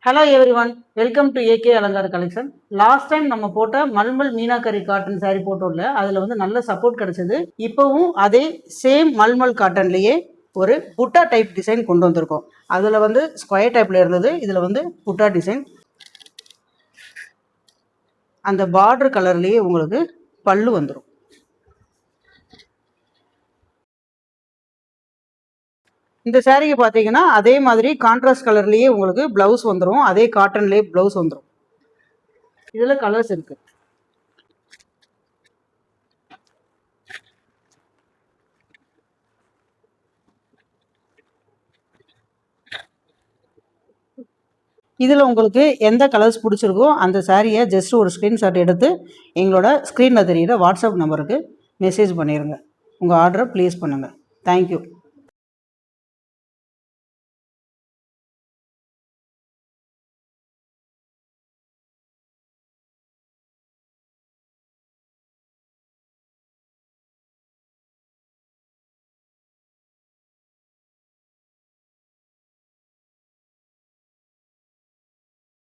Hello everyone, welcome to AK அலங்கார collection. Last time நம்ம போட்ட மல்மல் மீனாக்கரி காட்டன் சாரீ போட்டோம்ல, அதில் வந்து நல்ல சப்போர்ட் கிடைச்சது. இப்போவும் அதே சேம் மல்மல் காட்டன்லேயே ஒரு புட்டா டைப் டிசைன் கொண்டு வந்திருக்கோம். அதில் வந்து ஸ்கொயர் டைப்பில் இருந்தது, இதில் வந்து புட்டா டிசைன். அந்த பார்டர் கலர்லேயே உங்களுக்கு பல்லு வந்துடும். இந்த சாரீக்கு பார்த்தீங்கன்னா அதே மாதிரி கான்ட்ராஸ்ட் கலர்லேயே உங்களுக்கு ப்ளவுஸ் வந்துடும். அதே காட்டன்லேயே ப்ளவுஸ் வந்துடும். இதில் கலர்ஸ் இருக்குது. இதில் உங்களுக்கு எந்த கலர்ஸ் பிடிச்சிருக்கோ அந்த சாரியை ஜஸ்ட் ஒரு ஸ்க்ரீன்ஷாட் எடுத்து எங்களோட ஸ்க்ரீனில் தெரிகிற வாட்ஸ்அப் நம்பருக்கு மெசேஜ் பண்ணிடுங்க. உங்கள் ஆர்டரை ப்ளேஸ் பண்ணுங்கள். தேங்க்யூ.